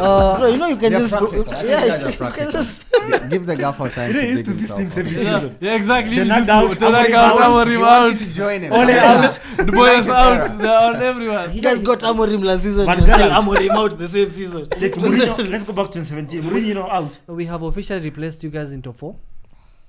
Bro, you know you can just give the gaffer time. You're used to these things every season. Yeah, exactly. Tenak out, He wants you to join him. Ole out. The boys out. They're on everyone. He guys got Amorim last season. But But still Gareth- Amorim out the same season. Check Mourinho. Let's go back to 2017. Mourinho out. We have officially replaced you guys in top 4.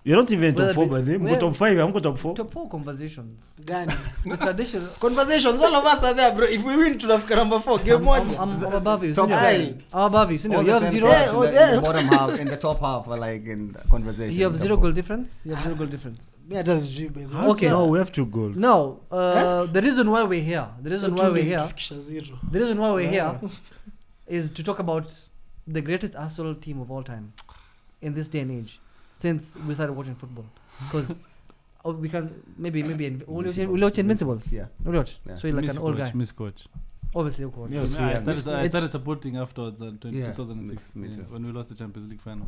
You're not even Well, top 4 we- by them. well- Go top 5. I'm go top 4. Top 4 conversations. Gani. The traditional. Conversations, all of us are there, bro. If we win, tunafika number 4. Game moja. I'm above you. Top Senior. five. I'm above you. Senior. All You the have 10 zero. players Yeah, in the bottom half, in the top half, are like in conversation. You have zero goal difference. You have 0 goal difference. Me hata sijui, baby. Okay. No, we have 2 goals. Now, the reason why we're here. The reason why we're here. Tufikisha zero. The reason why we're here is to talk about the greatest Arsenal team of all time in this day and age since we started watching football. Because we can maybe we'll watch Invincibles. Yeah. We'll watch. Yeah. So you're like an old guy. Miscoach. Obviously, of course. Yeah, so yeah, I started supporting afterwards in Yeah, 2006 me too. when we lost the Champions League final.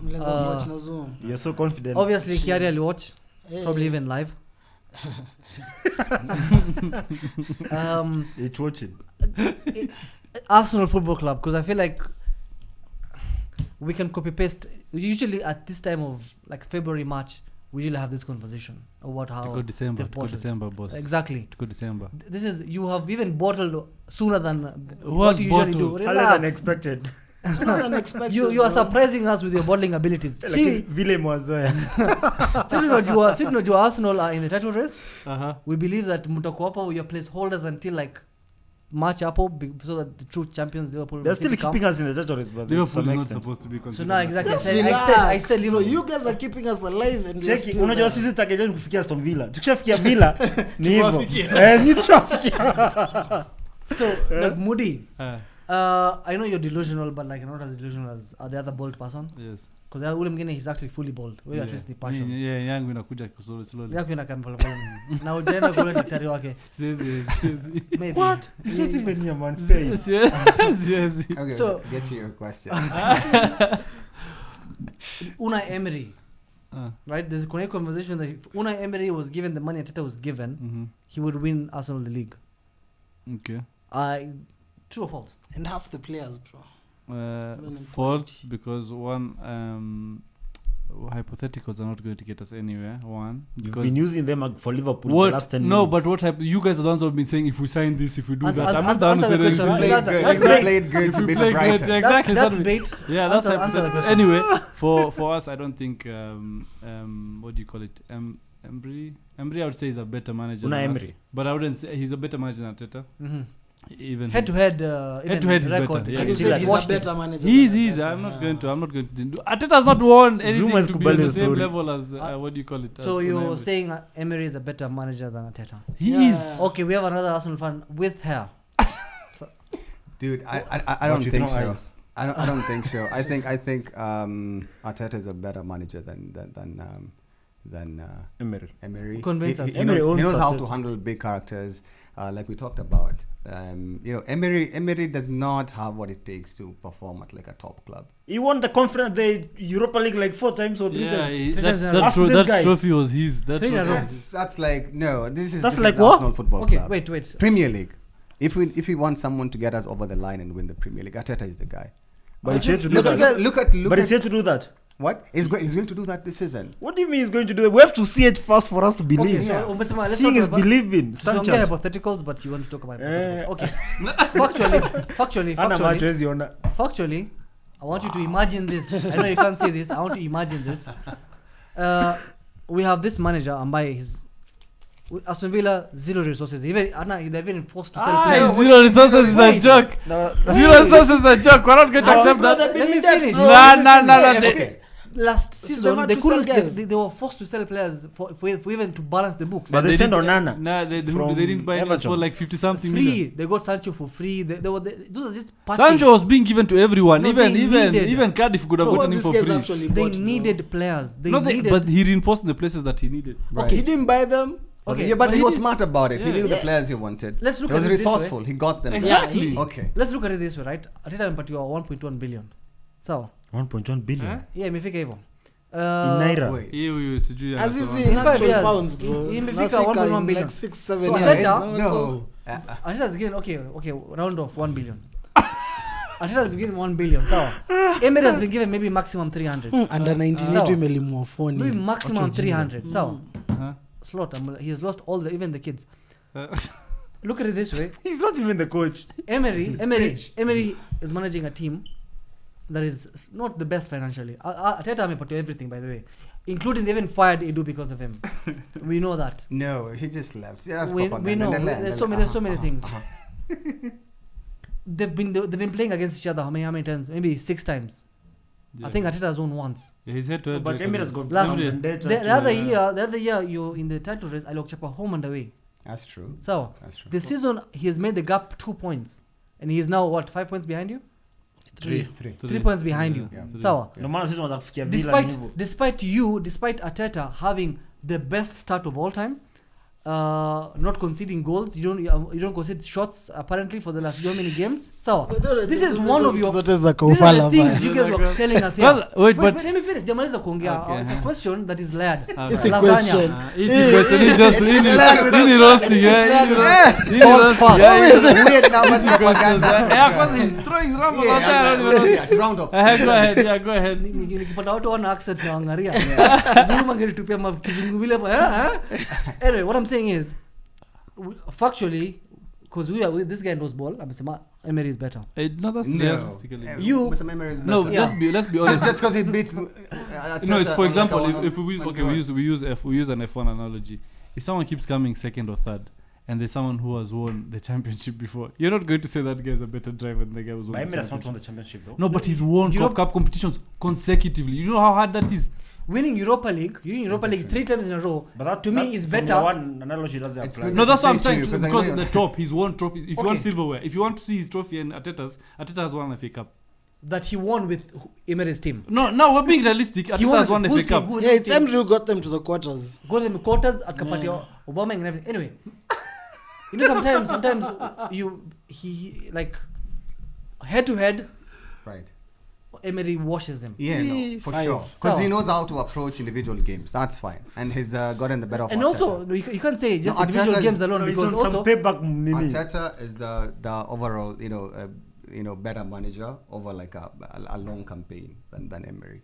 Mlianza kuwatch na Zoom. You're so confident. Obviously, Kiari will watch, Eh, probably even live. It's watching. Arsenal Football Club, because I feel like we can copy paste. Usually at this time of like February, March, we usually have this conversation about how To go December, they've bottled. boss. Exactly. To go December. This is, you have even bottled sooner than Who what has you usually do. bottled? Highly Relax. unexpected. sooner than expected, You are bro. surprising us with your bottling abilities. Like vile mwazoea. Si tunajua Arsenal are in the title race. Uh-huh. We believe that mtakuwa hapo your placeholders until like March hapo, so that the true champions Liverpool They're will still come. keeping us in the title race, but to Liverpool some is not extent. supposed to be So considered. now exactly Just I relax, said bro. Liverpool. You guys are keeping us alive and you're Cheki, still unajua there. sisi target yetu kufikia Aston Villa. Tukishafikia Villa ni hivyo. Tuwafikia. Ni tuwafikia. So like Moody, Uh, I know you're delusional, but like not as delusional as the other bold person. yes. Because ule mwingine he's actually fully bold. Wewe at least ni passion. Yeah, yangu inakuja slowly. Yako inakaa pole pole. Na ujaenda kule daktari wake. Siwezi. Maybe. What? It's not even here, man. Spare you. Siwezi. Okay, So- get to your question. Unai Emery, Uh, right? There's a conversation that if Unai Emery was given the money Arteta was given, mhm. he would win Arsenal the league. Okay. True or false? And half the players, bro. False, because one, hypotheticals are not going to get us anywhere. One, You've because been using them for Liverpool what? the last 10 No, minutes. but what happened? You guys are the ones who have been saying if we sign this, if we do Answer- that. I'm not answer- the one answer the who said question. anything. That's We great. played good If to we beat play Brighton. great, exactly. That's so- bait. Yeah, that's Answer the question. anyway. For us, I don't think what do you call it? Emery, I would say is a better manager. Unai than us. Emery. But I wouldn't say he's a better manager than Arteta. Mm-hmm. Even Head to head, Head-to-head is record. better, yeah. And you He said like- he's watched a it. better manager. He's than easy. Arteta. I'm not going to do. Arteta's not won anything Zuma is to be on the Kubali's same story. level as what do you call it? So as you're Unai saying Emery is a better manager than Arteta? Emery. He Yeah. is. Okay, we have another Arsenal fan with hair. Dude, I But don't with think no so. eyes. I don't think so. I think Arteta is a better manager than Emery. Emery. Convince us. He Emery knows owns how to Arteta. handle big characters, like we talked about. Emery does not have what it takes to perform at like a top club. He won the conference, the Europa League like 4 times or 3 Yeah, times. Three times in a row. Ask this guy. trophy was his. That Three in a trophy row. was That's like no. This is like is what? Arsenal Football Okay, Club. wait. Premier League. If we want someone to get us over the line and win the Premier League, Arteta is the guy. But he's here to do Look that. at But he's here to do that. what he's going to do that this season. What do you mean he's going to do it? We have to see it first for us to Okay, believe. so umesema, let's Seeing talk is about believing. Stand tusiongea chance. hypotheticals, but you want to talk about Eh. hypotheticals. Okay. Hana Factually, macho hezi ona. factually, I want you to imagine this. I know you can't see this. I want to imagine this. We have this manager ambaye his Aston Villa zero resources. They've been forced to sell players. zero resources is a Wait. joke. No, Zero resources is a joke. We're not going to accept that. Let Let me me finish. finish. Nah. Okay. Last So season, they've had they to couldn't. sell guys. They were forced to sell players for even to balance the books. But they sent didn't- Onana Nah, they from didn't buy anyone Everton. for like 50 something Free. million. They got Sancho for free. Those are just patching. Sancho was being given to everyone. No, they even needed- Cardiff could have Bro, gotten him these for guys free. actually They bought, bro. needed players. They No, needed. but he reinforced in the places that he needed. Okay, he didn't buy them. Okay, Yeah, but he was did- smart about it. He Yeah. knew the Yeah. players he wanted. Let's look he was at it this resourceful. way. He got them. Exactly. Okay. Let's look at it this way, right? Ateta amepatiwa 1.1 billion. Sawa. 1.1 billion. Huh? Yeah, imefika hivyo. In Naira. Wait. Hiyo sijui As is anasema. in In 5 actual years, pounds, bro. imefika Nafika 1.1 in billion. like 6-7 So years. Arteta- No. Ateta has given okay, round off 1 billion. Arteta has been given 1 billion. So Emery has been given maybe maximum 300. Under 19 sawa. imelimwa phone. Maybe maximum 300. So Huh? Slot, he has lost all even the kids. Uh, Look at it this way. He's not even the coach. Emery is managing a team that is not the best financially. Arteta amepatiwa everything, by the way, including they even fired Edu because of him. We know that. No, he just left. Yeah, that's We propaganda. know. There's so many things. Uh-huh. They've been playing against each other. How many times? Maybe 6 times. yeah. I think Arteta has won once. Yeah, he's head to head. But record Emery has is- got Last ground year. vendetta The to- other year, you in the title race, I looked up home and away. That's true. So That's true. this season he has made the gap 2 points, and he is now what 5 points behind you? 3. 3 points behind you. Yeah. So No maana sisi watakufikia Villa ni hivyo. despite Arteta having the best start of all time, not conceding goals, you don't concede shots apparently for the last how many games. So this is one of your Zote za these are the kufala things baya. you guys were telling us here. Well, wait, but let me finish. Jamaliza kuongea. Okay. It's a question that is layered. It's a Lasagna. question. easy question. He's just really roasting. Really roasting. Weird numbers Easy questions. propaganda. Yeah, because he's throwing rumble out there. I don't even know. Yeah, round up. Go ahead. Yeah, go ahead. Nikipata watu wana accent na wangaria. Zuma ngelitupia kizungu vile hapa. Anyway, what I'm saying is factually, because this guy knows ball, amesema Emery is better. No, that's No. realistically. You- Mr. Memory is No, better. let's be That's honest. just because he beats. No, it's for example, if we use an F1 analogy. If someone keeps coming second or third, and there's someone who has won the championship before, you're not going to say that guy's a better driver than the guy who's won But the Emery has not championship. won the championship though. No, but he's won Europe- Cup competitions consecutively. You know how hard that is. Winning Europa League 3 times in a row, But that, to me is Formula better. One analogy doesn't It's apply. good. No, that's what I'm to saying. you, 'cause I Because know at the top, he's won trophies. If you want Okay. silverware, if you want to see his trophy and Arteta has won a FA Cup. that he won with Emery's team. No, we're being realistic. He Arteta has won a who's FA Cup. team? Who's Yeah, it's team? Emery who got them to the quarters. Got them quarters, akapatia Obama and everything. Anyway, you know sometimes he like head to head, Right. Emery washes him. Yeah, no, for 5. sure. Because So- he knows how to approach individual games. That's fine. And he's gotten the better of And Arteta. also, no, you can't say just No, individual Arteta is- games alone No, because it's also some payback nini. Arteta is the overall, better manager over like a long campaign than Emery.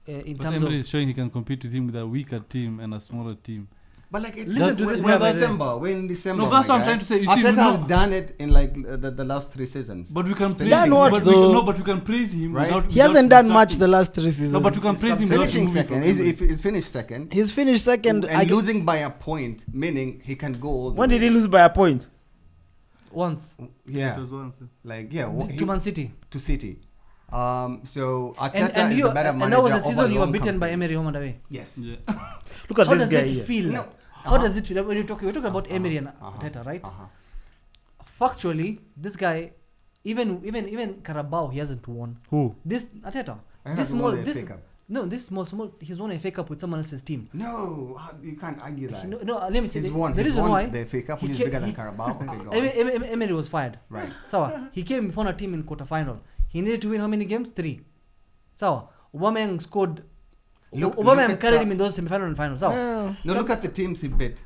in But terms Emery of is showing he can compete with him with a weaker team and a smaller team. But like it's Listen to this we're guy, in December. We're in December. No, that's my what I'm guy. trying to say. You see, Arteta we has know- done it in like the last 3 seasons. But we can praise Done him. what, but though? we can praise him. Right? Without, He hasn't done much distracting. the last 3 seasons. No, but we can praise him. without Finishing moving second. from Emery. He's finished second. He's finished second. And losing by a point, meaning he can go all the When way. did he lose by a point? once Yeah. It was once, yeah. Like, yeah. to Man City. To City. So Arteta And is you the better and manager. that was the over season you were long beaten by campaigns. Emery home and away. Yes. Yeah. Look at How this does guy it here. feel? No. How does it feel when we're talking about Emery and Arteta, right? Factually, this guy, even Carabao, he hasn't won. Who? This Arteta, this small, he's won a FA Cup with someone else's team. No, you can't argue that. No, let me say He's the, won. the He's reason won why the FA Cup, he which is ca- bigger than he- Carabao. Okay, go on. Emery was fired. Right. So he came for a team in quarterfinal. He needed to win how many games? 3. So Aubameyang scored. Look Aubameyang at carried the- him in those semi-final and final. So Yeah. No, look at the teams he beat.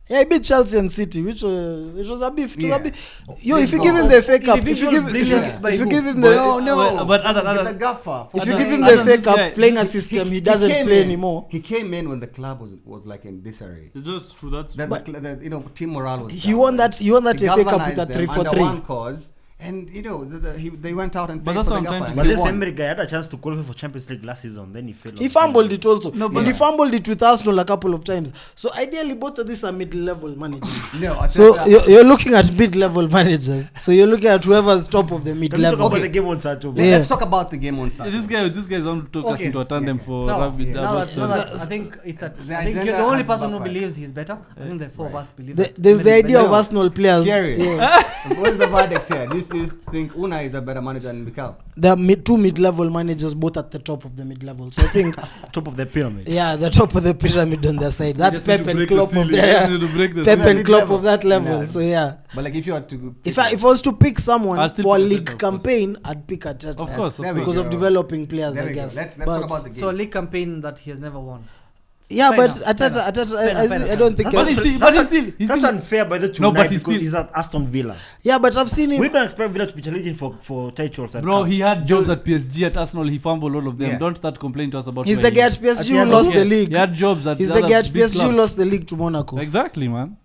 Yeah, he beat Chelsea and City, which it was a beef. It was Yeah. a beef. Yo, if you Big give him goal. the FA Cup, if you Individual give brilliance by if you who? give him But- the No, but Adam- with the gaffer. if you Adam- give him Adam, the this FA Cup, guy- playing a this- system he doesn't came play in. anymore. He came in when the club was like in disarray. That's true. That's true. The team morale was He down. won that. He won that He FA Cup with galvanized a them 3-4-3. under one cause, and they went out and But played that's for what the I'm trying gaffer. to But and this they won. Emery guy had a chance to qualify for Champions League last season. Then he failed. He fumbled it also. No, And but- he fumbled it with Arsenal a couple of times. So ideally, both of these are mid-level managers. No, So Arteta- you're looking at mid-level managers. So you're looking at whoever's top of the Can we talk mid-level. about the game on Saturday? Yeah. Let's talk about the game on Saturday. This guy's on to talk us Okay. into a tandem Yeah, for So Rabbit. now that I think it's a. The I think you're agenda the only has person who backfired. believes he's better. I think the 4 of Right. us believe. There's the Emery is idea better. of Arsenal players. Jerry. Yeah. What's the verdict here? Do you think Una is a better manager than Mikel? There are two mid-level managers, both at the top of the mid-level. So I think, Top of the pyramid. yeah, the top of the pyramid on their side. That's Just need Pep to and break the Klopp of ceiling. Just there. need to break the Pep ceiling. and Klopp of that Nah. level. So yeah, But like if you had to, if I was to pick someone I'll still for a pick Arteta, league of course. campaign, I'd pick Arteta. Of course, There we because go. of developing players, There I we go. guess. Let's But talk about the game. So a league campaign that he has never won. Yeah, Fair but enough, Arteta, I don't think. That's He's That's still unfair by the two. No, but because he's still- he's at Aston Villa. Yeah, but I've seen him. We don't expect Villa to be challenging for titles. and Bro, cups. he had jobs at PSG, at Arsenal. He fumbled all of them. Yeah. Don't start complaining to us about. He's where the he guy is. at PSG At who the end lost of the He league. had jobs at. He's the the other guy at big PSG who clubs. lost the league to Monaco. Exactly, man.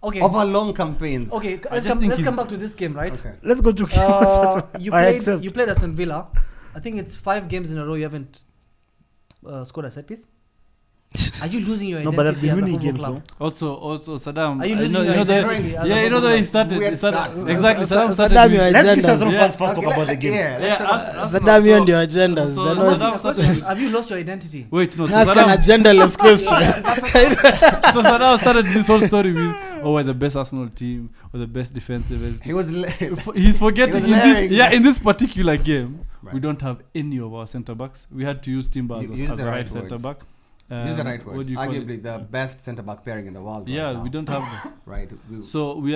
Okay. Over long campaigns. Okay, I let's just come, think let's he's- come back to this game, right? Okay. Let's go to You I played accept. you played Aston Villa. I think it's 5 games in a row you haven't scored a set piece. Are you losing your No, but identity they've as been a winning football games, club? though. Also, Saddam. Are you I losing know, your you know the, identity as a yeah, you know football the way he club? started. Weird He started starts. exactly. Saddam started Saddam, with- your Let this agendas. Arsenal Yeah. fans first talk about the game. Yeah, let's talk about Arsenal, Saddam, you so- and your agendas. so They're I'm not- asking a Saddam question. started- Have you lost your identity? Wait, no. So Ask an Saddam, agendaless question. so Saddam started this whole story with, "Oh, we're the best Arsenal team, or the best defensive." He was. He's forgetting He was layering. in this particular game, we Right. don't have any of our centre backs. We had to use Timber as, Use as the a right right centre words. back. Use the right What words. do you call Arguably it? the best centre back pairing in the world. Yeah, right now. we don't have them. Right. So we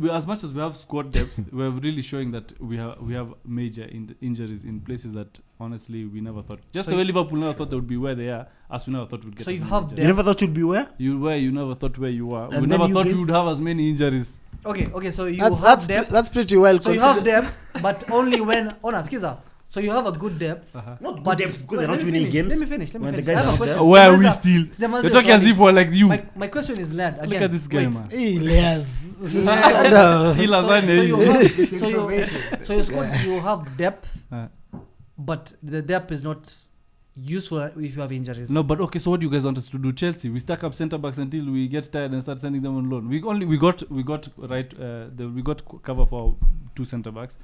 as much as we have squad depth, we're really showing that we have major injuries in places that honestly we never thought. Just So the way you- Liverpool never thought they would be where they are, as we never thought we'd get. So as you many have injuries. You never thought you'd be where? You never thought where you were. And We then never you thought guys- we would have as many injuries. Okay, so you That's have depth. that's pretty well So you have considered. depth, but only when Skiza. So you have a good depth. Not But good depth because wait, they're not let me winning finish, games. Let me finish. when the I guys have a are question. there. Where are we Sideman's still? Sideman's You're talking as sorry. if we're like you. My question is lad again. Look at this guy, wait. man. Elias. He So lasagna. you This have, is so you information. so you scored, you have depth, Uh, but the depth is not useful if you have injuries. No, but okay. So what do you guys want us to do? Chelsea, we stack up centre backs until we get tired and start sending them on loan. We got right. We got cover for our 2 centre backs.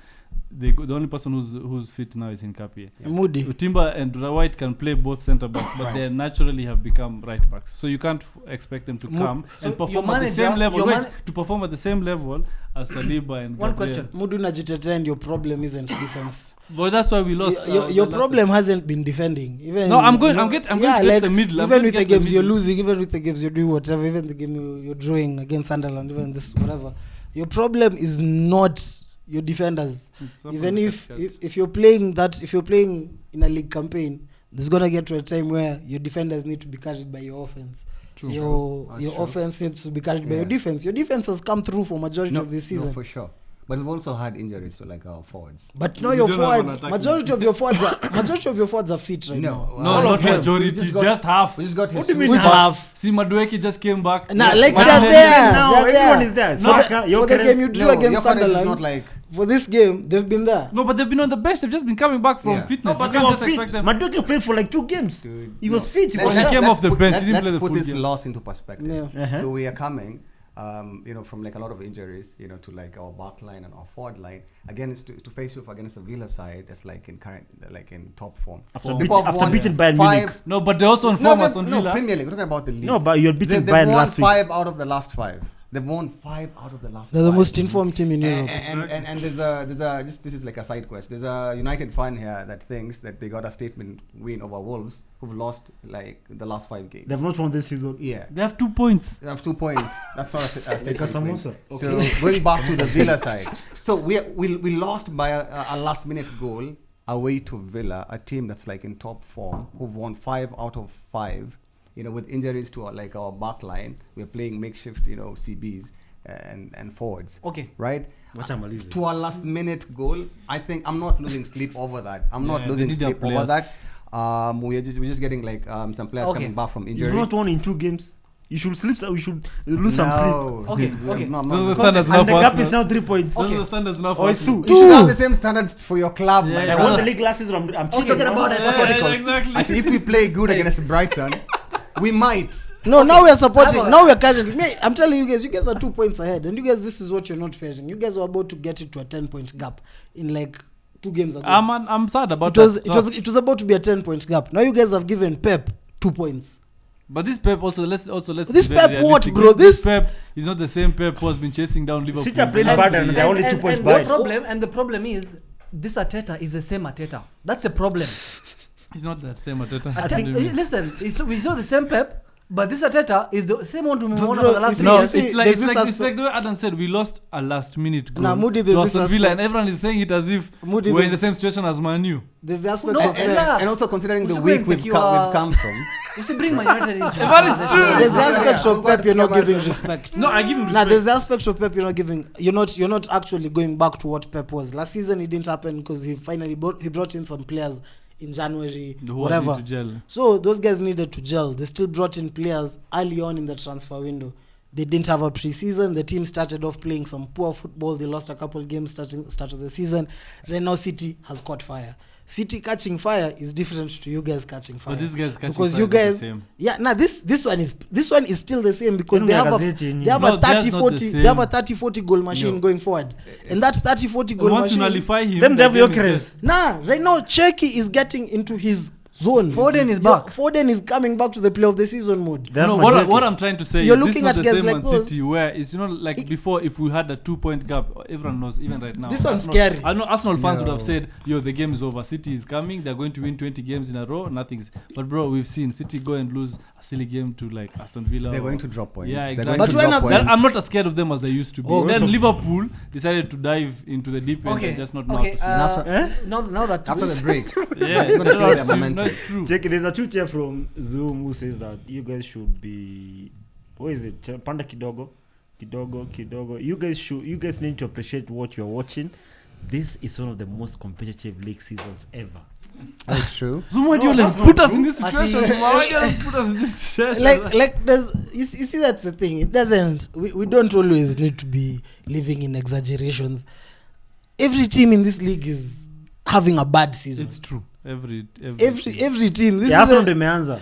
The only person who's fit now is Hincapié. Moody. Timber and White can play both centre backs, but they naturally have become right backs. So you can't expect them to come So and your perform at the manager- same level. your Wait, man- to perform at the same level as Saliba and One Gabriel. question. Mudu najitetea and your problem isn't defense. But that's why we lost. Your the last problem hasn't been defending. Even No, I'm you going. know, I'm going yeah, to get like, the middle. I'm even going with to the get games you're middle. losing, even with the games you're doing whatever, even the game you're drawing against Sunderland, even this whatever. Your problem is not your defenders. It's something Even like if, that. if you're playing in a league campaign, there's gonna get to a time where your defenders need to be carried by your offense. True. Your That's true. offense needs to be carried by Yeah. your defense. Your defense has come through for majority of this season. No, for sure. But we've also had injuries to like our forwards. But no, We your don't have an forwards. attacking Majority of your forwards are fit right now. No, all not of them. majority. We just got- Just half. We just got What do you mean Which half? half? See, Madueke just came back. Nah, Yeah. like But they're then- there. Now They're everyone there. is there. For Saka, for the Gyökeres- game you drew against Sunderland, is not like for this game, they've been there. No, but they've been on the bench. They've just been coming back from Yeah. fitness. No, You but they can't were just fit. expect them. Madueke played for like 2 games. Dude, He was fit. He Well, was he sharp. came off the bench. He didn't Let's play the put full this game. loss into perspective. Yeah. Uh-huh. So we are coming, from like a lot of injuries, to like our back line and our forward line. Again, it's to face off against the Villa side that's like in top form. After People beat- have after won beating Bayern 5 Munich. No, but they're also on No, form as they've- on no, Villa. Premier League. We're talking about the league. No, but you're beating They've Bayern won last week. 5 out of the last 5. They've won 5 out of the last. They're the 5. most informed team in Europe. And there's a this is like a side quest. There's a United fan here that thinks that they got a statement win over Wolves, who've lost like the last 5 games. They've not won this season. Yeah. They have 2 points. They have 2 points. That's not a statement. Because win. samosa. So going back to the Villa side, so we lost by a last minute goal away to Villa, a team that's like in top form, who've won 5 out of 5. With injuries to our back line, we're playing makeshift, CBs and forwards. Okay. Right. Watch Amalize. To a last minute goal, I think I'm not losing sleep over that. I'm not Yeah, losing they need their sleep over players. that. We're just getting like some players Okay. coming back from You've injury. not won in 2 games. You should sleep. So you should lose some sleep. Okay, No, okay. no, I'm Those are the not- standards now And the for gap Arsenal. is now 3 points. Those Okay. are the standards now for Oh, it's Arsenal. 2. You should have the same standards for your club, Yeah, my yeah. I brother. won the league last season. I'm We're cheating. talking about Yeah, hypotheticals. exactly. Actually, if we play good against Brighton, we might. No, now we are supporting. I'm a- Now we are currently. I'm telling you guys are 2 points ahead, and you guys, this is what you're not facing. You guys are about to get it to a 10-point gap in like 2 games ago. I'm sad about it was about to be a 10-point gap. Now you guys have given Pep 2 points. But this Pep let's This be very Pep what, realistic. bro? This This- Pep is not the same Pep who has been chasing down Liverpool. City are playing last bad few and years. they're only 2 points and behind. the problem is this Arteta is the same Arteta. That's the problem. It's not that same Arteta. I think- Listen, we saw the same Pep, but this Arteta is the same one to Bro, won over the last you 3 No, years. see, it's like there's it's this like, it's aspect- like the way Adam said, we lost a last minute goal Nah, Moody, to there's this Aston Villa, aspect- and everyone is saying it as if Moody, we're in the there's- same situation as Man U. There's the aspect No, of and Pep. that- And also considering the Usiku week we've insecure. come from, You see, bring Man United into But it's true. There's the Yeah, aspect yeah. of Pep you're not giving respect. No, I give him Nah, respect. there's the aspect of Pep you're not giving. You're not actually going back to what Pep was. Last season it didn't happen because he finally brought in some players in January, Who whatever. need to gel. So those guys needed to gel. They still brought in players early on in the transfer window. They didn't have a preseason. The team started off playing some poor football. They lost a couple games start of the season. Right now, City has caught fire. City catching fire is different to you guys catching fire. But this guy's catching because fire you is the guys, same. yeah, now this one is still the same because Even they have Lacazette, they have No, a that's 30 not 40 the they have a same. 30 40 goal machine No. going forward, and that 30 40 goal Once you machine. nullify him, Them the they have game is Gyökeres. Nah, right now Cheki is getting into his zone. Foden is Yo, back. Foden is coming back to the play of the season mode. They have No, Madueke. what I'm trying to say You're is this looking is not at the guys same like Man those. City where it's like before if we had a 2-point gap, everyone knows even right now. This one's Arsenal- scary. I know Arsenal fans would No. have said, "Yo, the game is over. City is coming. They're going to win 20 games in a row. Nothing's." But bro, we've seen City go and lose a silly game to like Aston Villa. They're or- going to drop points. Yeah, They're exactly. going But to when drop have points. they- I'm not as scared of them as they used to be. Oh, Then so- Liverpool decided to dive into the deep end Okay. and just not know Okay. how to swim. Eh? Now that After the break. Yeah, it's gonna they don't know kill how to their swim. momentum. That's true. Check it. There's a tweet here from Zoom who says that you guys should be. What is it? Panda kidogo. You guys need to appreciate what you're watching. This is one of the most competitive league seasons ever. That's true. Zuma, why do you No, always that's put not us in true. this situation? Zuma? Why do you always put us in this situation? Like there's you see that's the thing. It doesn't. We don't always need to be living in exaggerations. Every team in this league is having a bad season. It's true. Every Every team. This Yeah, is Arsenal ndo imeanza.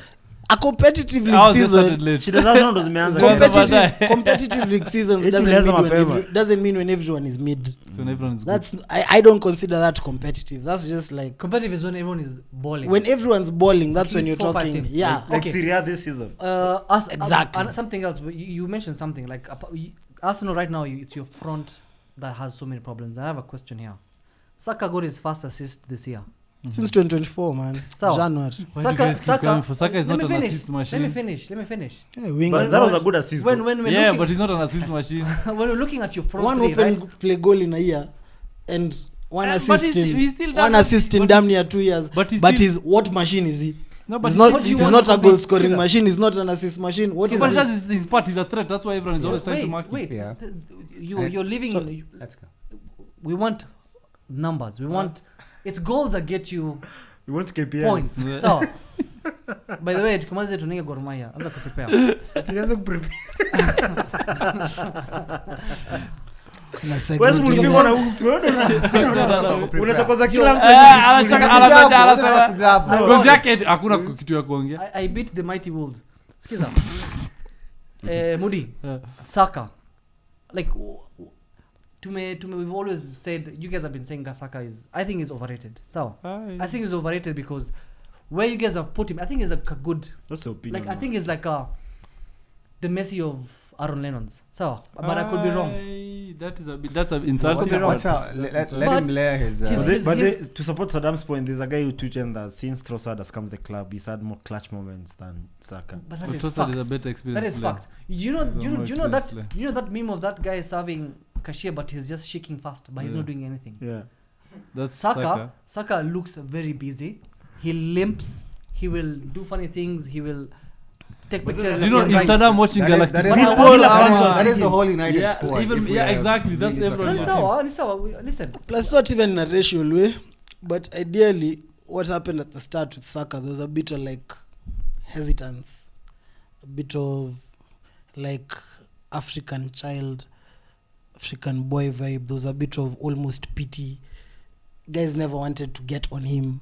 a competitive league Ours just started season. late. Shida za Arsenal ndo zimeanza. Competi- Competitive competitive league seasons Eti doesn't lazima mean, when mapema. doesn't mean when everyone is mid. So when everyone's good. That's I don't consider that competitive. That's just like competitive is when everyone is balling. when everyone's balling. That's At when least you're 4-5 talking. teams. Yeah. Like Okay. Syria this season. Exactly. Something else. You mentioned something like Arsenal right now. It's your front that has so many problems. I have a question here. Saka got his first assist this year. Since 2024, man. So- January. Why do you guys keep coming for Saka? Is let not me an finish. assist machine. Let me finish. Yeah, wing But and that was one- a good assist. When though. we're Yeah, looking, but he's not an assist machine. when we're looking at your front one three, open right? play goal in a year and one And- but assist he in still one doesn't- assist in but damn near 2 years. But he's But still- he's what machine is he? No, but He's not. what do you He's want not to a compete? goal scoring Kiza. machine. He's not an assist machine. What So is but he? that's his part. He's a threat. That's why everyone is always trying to mark him. Wait. Yeah. You're living So- in. Let's go. We want numbers. We want. It's goals that get you You want KPIs. points. Yeah. So, by the way, tukimaze tuninge Gor Mahia. Anza kuprepare. Tukianza kuprepare. Na Wewe segment ulipigwa ile. na hoops, wewe ndo unachokoza kila mtu. Anasema Kujabu. gozi yake hakuna kitu ya kuongea. I beat the mighty Wolves. Skiza. Moody. Yeah. Saka. Like we've always said, you guys have been saying Saka I think is overrated. So I think he's overrated because where you guys have put him, I think he's a good, That's the opinion. like I think he's like the Messi of Aaron Lennon's. So, but I could be wrong. That's a insult. Could be wrong. Watch out. Let But him layer his. his- To support Saddam's point, there's a guy who tweeted that since Trossard has come to the club, he's had more clutch moments than Saka. But that But is Trossard is a facts. better experience. That is player. fact. You know, He's a more you know that experienced player. you know that meme of that guy serving cashier, but he's just shaking fast, but he's Yeah. not doing anything. Yeah. That's Saka looks very busy. He limps. He will do funny things. He will take pictures. Do you know with is right. Saddam watching That is- Galactic that is- Football? that is the whole United Yeah, squad. even- if we yeah, are exactly. That's really everyone. talking No, about it's sawa, listen. Plus, not even in a racial way, but ideally, what happened at the start with Saka, there was a bit of like hesitance, a bit of like African child, African boy vibe. There was a bit of almost pity. Guys never wanted to get on him.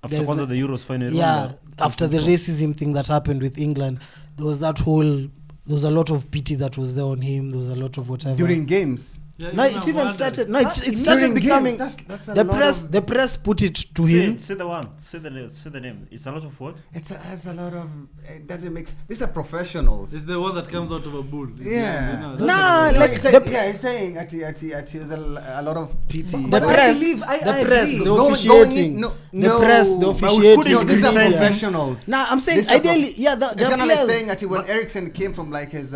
After Guys kwanza the Euros final. Yeah, after the racism thing that happened with England, there was that whole. There was a lot of pity that was there on him. There was a lot of whatever. during games. No, it even started. No, it started During becoming. games, that's a The lot press, of- the press put it to him. Say the one. Say the name. It's a lot of what? It has a lot of. It doesn't make. These are professionals. It's the one that comes out of a bull. Yeah. No, Nah, that's like he's the- saying, he's saying there's a lot of pity. The But I press, believe- I the press, agree. the Don't officiating, need- the press, the But we officiating. couldn't No, these are criticize him. professionals. Nah, I'm saying These are ideally, yeah, the It's kind of like players. saying when Ericsson came from like his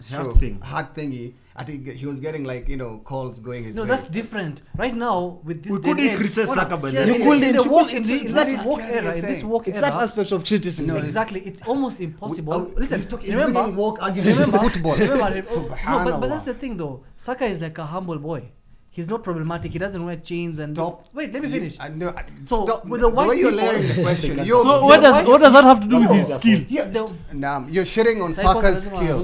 stroke, thing. heart thingy, I think he was getting like calls going his No, way. that's different. Right now, with this We day and couldn't age, criticize hold on. Saka by Yeah, the you way. couldn't- In the woke, it's in that- this woke yeah, era, you're in this saying. woke It's era, that aspect of criticism. No, exactly, it's almost impossible. Listen, he's remember, bringing woke arguments remember, to football. remember, no, Subhanallah. but that's the thing though. Saka is like a humble boy. He's not problematic. He doesn't wear chains and Wait, let me finish. So, stop. with the white way you're people- layering the question. So you're- So you're- what does that have to do with No. his skill? You're shitting on Saka's skill.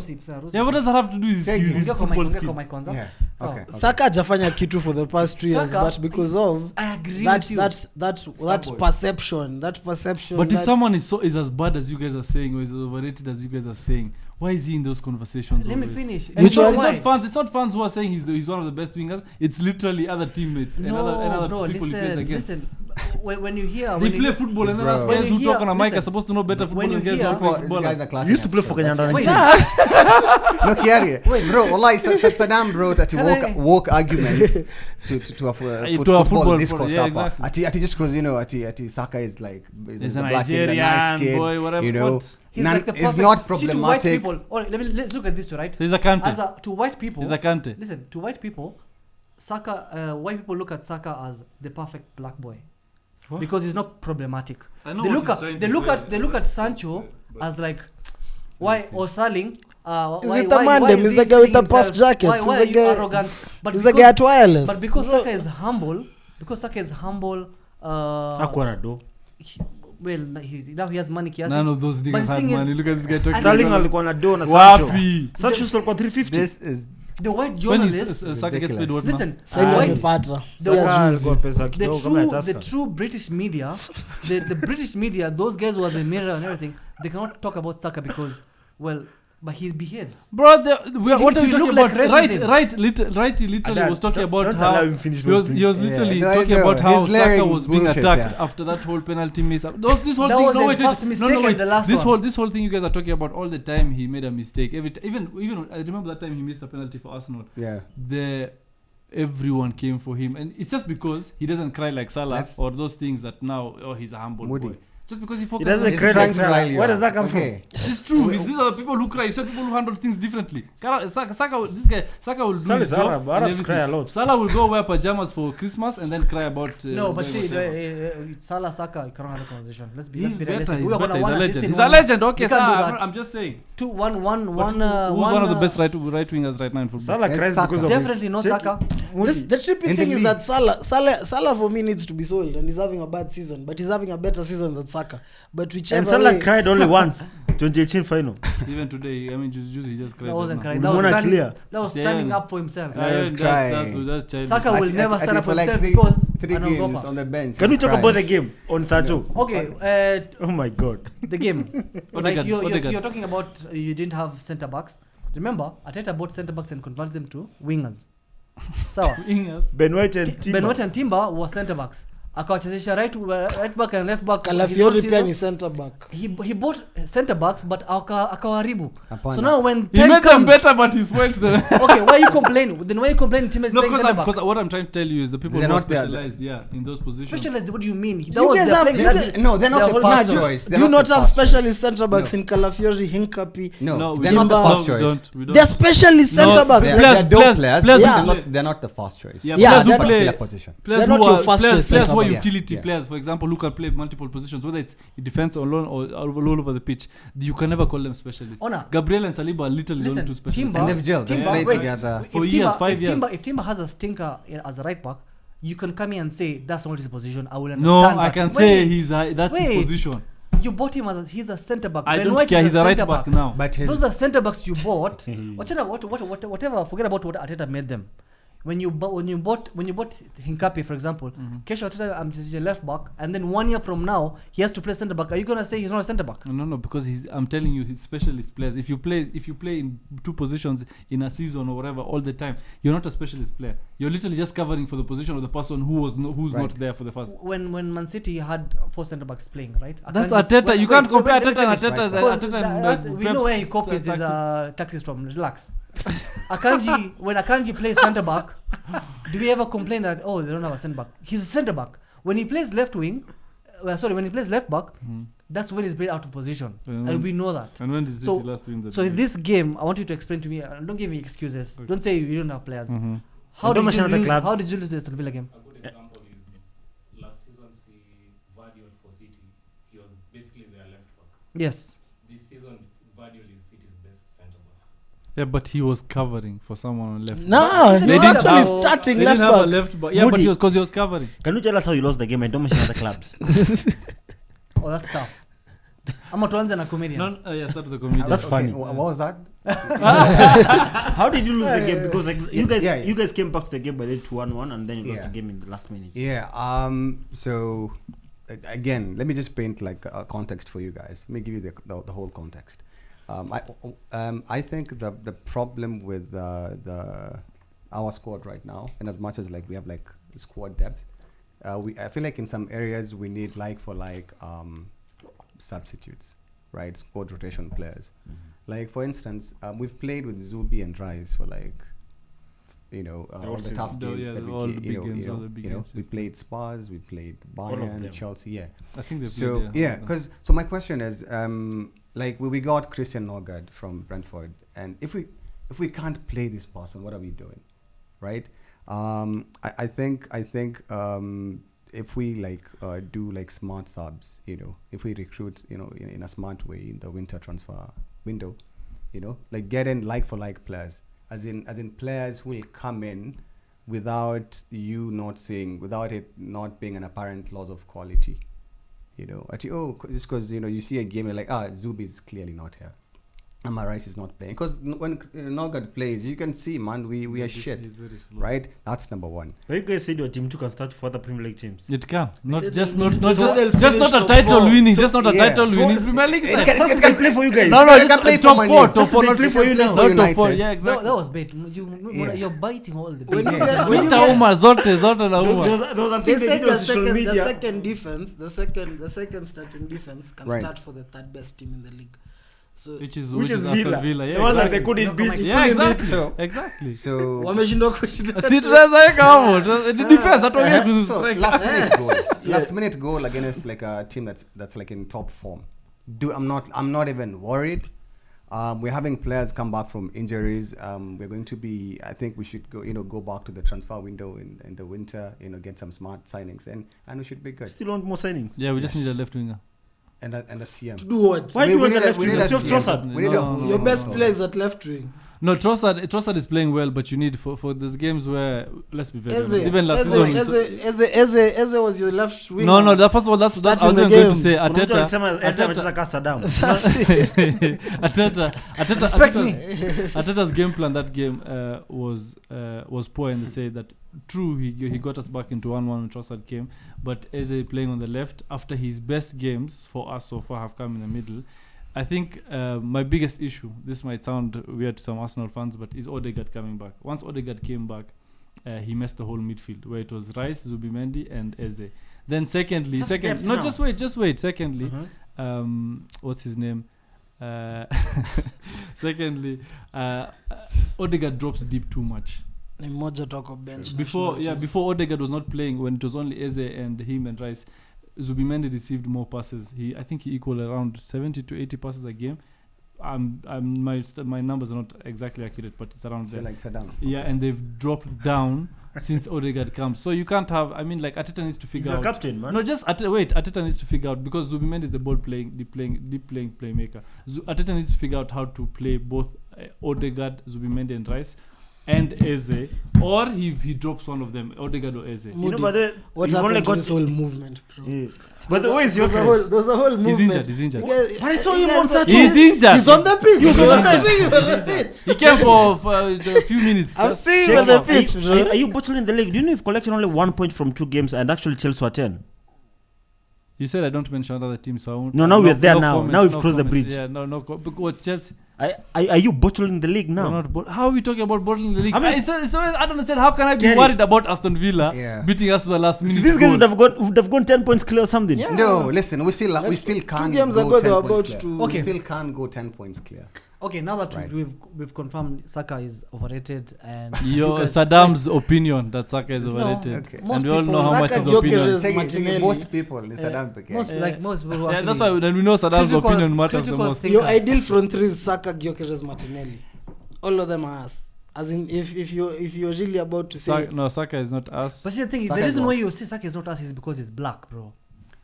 Yeah, what does that have to do with his Thank skill? you. His football skill? Yeah. Sawa. Okay. Saka hajafanya kitu for the past 2 years, Saka, but because of I agree that with you. that perception, But if that- someone is as bad as you guys are saying, or is as overrated as you guys are saying, why is he in those conversations? Let me always? finish. And Which it's, not, one? it's not fans. It's not fans who are saying he's one of the best wingers. It's literally other teammates and other bro, people he plays against. listen. When you hear, They when you play hear, football, and then Bro. us When guys you who talk hear- on a mic are listen, supposed to know better football when than you guys hear- who play These football. guys are classic. You used to play for Kenya Wait, Under-19. no, Kiari. Bro, wallahi, Saddam wrote that he Can I- woke arguments to a To a football football discourse. yeah, Hapa. exactly. Ati just because ati Saka is like He's a a black kid, he's a nice Nigerian kid, boy, whatever. you know. What? he's None- like the perfect. it's not See, to white problematic. people, let's look at this, right? He's a Kante. To white people, He's a Kante. listen, to white people, Saka, white people look at Saka as the perfect black boy. What? Because he's not problematic. I know They what look he's at trying they to look say. at they look at Sancho as like why or Saling He's why, with the why, man, why them. is He's he the guy with feeling the puff himself? jacket. Why He's are the you guy- arrogant? But he's the guy at wireless. But because No. Saka is humble, Hakuwa na do. now he has money kiasi. None of those But niggas the had thing is- money. Look at this guy talking. Sterling about- alikuwa na do na Sancho. Wapi? Sancho alikuwa 350. This is The white When journalists, is Saka gets paid ridiculous. what now? listen, Sasa the white, amepata. the Sasa Saka juzi. alikuwa pesa kidogo kama ya the Tusker. true British media, the British media, those guys who are the mirror and everything, they cannot talk about Saka because, but he behaves. Bro, what it are you will talking look about? like racism. He literally Adan, was talking don't- about don't how allow him finish he was, those he was things. literally Yeah, no, I talking know. about how He's layering Saka was being bullshit, attacked yeah. after that whole penalty miss. This whole That thing. was No, the wait, first wait. mistake No, and wait. the last This one. whole thing you guys are talking about all the time. He made a mistake. Even I remember that time he missed a penalty for Arsenal. yeah. Everyone came for him, and it's just because he doesn't cry like Salah Let's- or those things that now he's a humble Moody. boy. Just because he He focuses on doesn't his cry trying like to rile Salah. you Where up. does that come from? Okay. It's true. These are the people who cry. You said people who handle things differently. Saka will do Salah his is job Arab. and Arabs everything. cry a lot. Salah will go wear pajamas for Christmas and then cry about. No, but see, whatever. Salah Saka, you cannot have a conversation. Let's be He's better. realistic. He's We are better. gonna He's a one legend. assist in He's a one- legend. Okay, you can't do sir. that. I'm just saying. Two, one, But one, who's one, one of the best right wingers right now in football? Salah It's cries Saka. because of Definitely his- not Check- Saka. The trippy In the thing is league. that Salah for me needs to be sold, and he's having a bad season, but he's having a better season than Saka. But whichever And Salah way, cried only once. 2018 final. Even today, I mean, just he just cried. That wasn't just now. crying. We That was wanna standing. clear. That was Yeah, standing yeah. up for himself. Yeah, he was crying. That's childish. Saka will Ati- never ati- stand up for for like himself three because games anaogopa. on the bench. Can we he's talk crying. about the game on Sancho? Okay, Oh my god. the game. Right, Odegaard, Odegaard. you're talking about you didn't have centre backs. Remember, Arteta bought centre backs and converted them to wingers. So Wingers. Ben White and Timber. Ben White and Timber were centre backs. Akawachezesha right back and left back. Calafiori His pia own ni season. center back. He bought centre backs but akawaharibu. Hapana. So now when He time made them comes, better, but he spoiled them. okay, why you complain? Then why you complain? Tim is No, playing centre because back. what I'm trying to tell you is the people They're who are not there. specialized, in those positions. Specialized? What do you mean? That You was guys their have- playing- you that- guys- No, they're not their the whole first season. choice. Do They're you not the have first specialist centre backs No. in Calafiori, Hinkapi? choice. No, we they're not the Timber- first choice. We don't. They're specialist No, centre backs. They're, Players- they're dope players- players. players who but play- they're not the first choice. Yeah, Yeah, players who they're- play. Particular position. Players They're who not your are first players, choice players centre who are backs. utility Yeah. players, for example, who can play multiple positions, whether it's in defense or all over the pitch. You can never call them specialists. Honor. Gabriel and Saliba are literally the only Listen, two specialists. Timber- And they've gelled. They've Timber, played wait, together. if For Timber- years, 5 years. If Timber has a stinker as a right back, you can come here and say that's not his position. I will understand. No, I but can wait, say that's wait. his position. You bought him as he's a centre back. I Ben don't White care. is He's a right centre back now. But his Those are centre backs you bought. Whatever. Forget about what Arteta made them. When you bought Hinkapi, for example, Kesha Arteta is a left back, and then 1 year from now he has to play centre back. Are you gonna say he's not a centre back? No, because I'm telling you, he's specialist players. If you play in two positions in a season or whatever all the time, you're not a specialist player. You're literally just covering for the position of the person who's Right. not there for the first. When Man City had 4 centre backs playing, right? That's Akanji- Arteta. wait, You can't wait, compare let me Arteta and finish. Arteta as Because Arteta and that's- we know where he Pep's copies his tactics. tactics from. Relax. When Akanji plays centre back, do we ever complain that they don't have a centre back? He's a centre back. When he plays left wing, when he plays left back, that's when he's played out of position, And and we know that. And when did City So- last win the So in league? this game, I want you to explain to me. Don't give me excuses. Okay. Don't say you don't have players. Mhm. How Don't did you mention other lose? clubs. How did you lose the Aston Villa game? A good example is last season's Vardiol for City. He was basically their left back. Yes. This season, Vardiol is City's best centre back. Yeah, but he was covering for someone on left. No, Isn't he's it actually about- starting They left didn't have a back. left back. Yeah, but Moody. he was because he was covering. Can you tell us how you lost the game and don't mention other clubs? Oh, that's tough. I'm a Tuanza and a comedian. No, yeah, start with the comedian. That's funny. What was that? How did you lose the game? Because like you guys, Yeah, yeah. you guys came back to the game by the 2-1, and then you lost Yeah. the game in the last minute. Yeah. So again, let me just paint like a context for you guys. Let me give you the whole context. I think the problem with our squad right now, and as much as like we have like squad depth, I feel like in some areas we need like for like substitutes, right? Squad rotation players. Like for instance, we've played with Zubi and Rice for like, all the season. tough games that all the we big games, all the big games we we've played Spurs, we played of them. Bayern, Chelsea, yeah. I think they So played, yeah, because so my question is, like we got Christian Norgard from Brentford, and if we can't play this person, what are we doing, right? I think if we like do like smart subs, if we recruit, in a smart way in the winter transfer window, like get in like for like players, as in players who will come in without without it not being an apparent loss of quality. Just because you see a game, you're like, Zubi is clearly not here. Rice is not playing. Because when Norgard plays, you can see, man, we are shit, He's very slow. right? That's number one. But you guys said your team 2 can start for other Premier League teams. It can not said just they'll- not so they'll just finish not a top title four. winning, So, just not a yeah. title So winning it's- Premier League. It can play for you guys. No, They just can play for top Man four, U. top four, They not play for you now. For not top four. United. Yeah, That exactly. was bait. Yeah. You're biting all the When bait. you get- when you Winter get- Uma zote na Uma. There was a They thing they said did on the social second, media. the second starting defense can Right. start for the third best team in the league. So Which is Villa. Aston Villa. The Yeah, one that they exactly. couldn't beat. Yeah, exactly. So- Exactly. So wameshindwa kushinda. Si tunaweza weka hapo. Ni defense hatuongei kuhusu So, strike. last minute goals. Last minute goal against like a team that's like in top form. I'm not even worried. We're having players come back from injuries. We're going to be. I think we should go back to the transfer window in the winter. Get some smart signings and we should be good. Still want more signings. Yeah, we just Yes. need a left winger. And a CM. To do what? Why do you want a left we winger? need a Still CM. Trossard. We need No, Your no, best no. player is at left wing. No, Trossard is playing well, but you need for those games where, let's be very honest, Eze, even last season. we Eze was your left wing. No, first of all, that's I Starting was the going to game. say Unajua Arteta. alisema Eze amecheza kama Saddam. Respect me. Arteta's game plan that game was poor, and they say that true he got us back into 1-1 when Trossard came, but Eze playing on the left after his best games for us so far have come in the middle. I think my biggest issue, this might sound weird to some Arsenal fans, but is Odegaard coming back. Once Odegaard came back, he messed the whole midfield, where it was Rice, Zubimendi, and Eze. Then secondly, That's depth no, now. just wait. Secondly, what's his name? Secondly, Odegaard drops deep too much. Ni mmoja tu ako bench. Before national team. before Odegaard was not playing, when it was only Eze and him and Rice, Zubimendi received more passes. I think he equaled around 70 to 80 passes a game. My numbers are not exactly accurate, but it's around So there. like Saddam. Yeah, and they've dropped down since Odegaard comes. So you can't have. I mean, like Arteta needs to He's figure a out. captain, man. No, just Arteta needs to figure out, because Zubimendi is the deep playing playmaker. Arteta needs to figure out how to play both Odegaard, Zubimendi, and Rice, and Eze, or he drops one of them, Odegaard or Eze. You know, but the, What you've only happened to got this whole movement, bro? Yeah. But the way is your There's a whole movement. He's injured. Yeah, I saw him yeah, on but- Saturday. He's injured. He's on the pitch. He's on the I think he was on the pitch. He came for a few minutes. I'm Just- seeing Check on the out. pitch, Are bro. you bottling the league? Do you know if collecting only 1 point from 2 games and actually Chelsea were 10? You said I don't mention other teams, so I won't. No, now we're there now. comment, Now we've crossed the comment. bridge. Yeah, what Chelsea? Are you bottling the league We're now? not how are we talking about bottling the league? I mean- I don't understand. How can I be Kenny. worried about Aston Villa Yeah. beating us for the last See, minute? these guys goal? would have gone 10 points clear or something. Yeah. No, listen, we still Like can't two games go ago, they 10 were points about clear. to. We still can't go 10 points clear. Okay, now that Right. we've confirmed Saka is overrated and Your you guys- Saddam's opinion that Saka is No, overrated. Okay. most And we all know people- how much Saka, his opinion. Gyökeres, Take it, Martinelli. most people in Saddam became. most most people who Yeah, actually that's why then we know Saddam's critical- opinion matters the critical most. think- Your thinkers. ideal front three is Saka, Gyökeres, Martinelli. All of them are us. As in, if you're really about to say, No, Saka is not us. But see, the thing is, Saka the is reason what? why you say Saka is not us is because he's black, bro.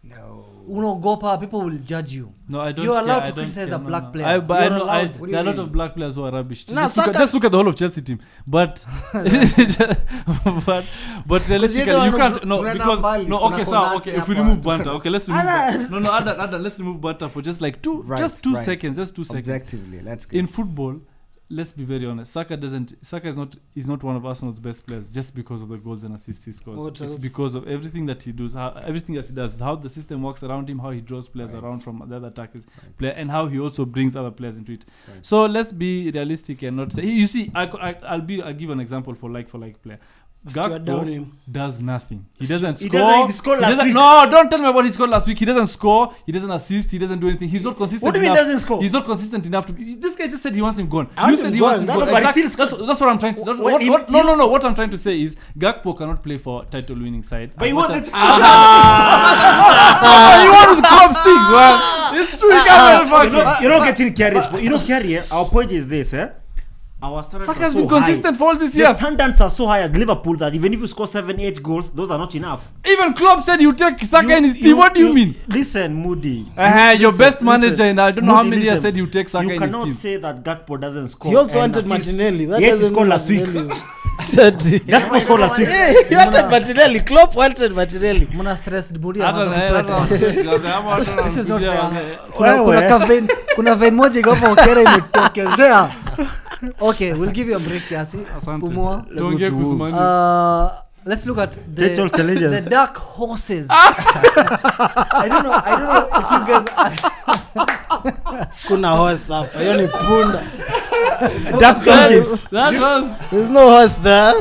No. Uno Gopa, people will judge you. No, I don't. You're care, allowed I to don't criticize care, a black no. player. But I You're know allowed. What do there are a you lot of mean? black players who are rubbish. Nah, Just look at the whole of Chelsea team. But but realistically, don't you know can't. No, Tuna because Bali, no. Tuna Okay, so Konate okay. If we hapa. remove banter, okay, let's remove. Ada. No, Ada, let's remove banter for just like two Right, right. seconds. Just 2 seconds. Objectively, let's go. In football, let's be very honest. Saka is not one of Arsenal's best players just because of the goals and assists he scores. What It's else? because of everything that he does, how the system works around him, how he draws players Right. around from the other attackers, Right. player, and how he also brings other players into it. Right. So let's be realistic and not say. You see, I'll give an example for like player. Stuart down Gakpo him. does nothing. He doesn't He score. doesn't- he scored last week. No, don't tell me about he scored last week. He doesn't score. He doesn't assist. He doesn't do anything. He's not consistent. What do you mean enough. doesn't score? He's not consistent enough to be. This guy just said he wants him gone. I want You said him he gone, wants him that's gone. what- but he Exactly. still That's what I'm trying to. What- What I'm trying to say is Gakpo cannot play for title-winning side. But he As wants much it. as- You want to club things, man. It's true. You can't fucking. You're not getting carried. You know, carry. Our point is this, eh? Our standards Saka are has so been consistent high. for all these The years. standards are so high at Liverpool that even if you score 7-8 goals, those are not enough. Even Klopp said you take Saka in his team. What do you mean? Listen, Moody. Your Listen, best manager, and I don't know how Moody, many years listen. said you take Saka You in his cannot team. say that Gakpo doesn't score. He also and wanted assist. Martinelli. That Yes, he doesn't scored mean last week. Martinelli is 30. Gakpo scored last week. Hey, he wanted Martinelli. Klopp wanted Martinelli. Muna stressed body I don't anaanza know, kusweat. This is not fair. Wewe. Kuna vein moja iko hapo Okere imetokezea. Okay, we'll give you a break kiasi. Asante. Pumua. Tuongee kuhusu Man U. Let's look at Title challenges. the dark horses. I don't know if you guys Kuna horse hapa. Hiyo ni punda. Dark donkeys. That was There's no horse there.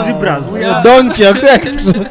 Zebras. A donkey. Okay.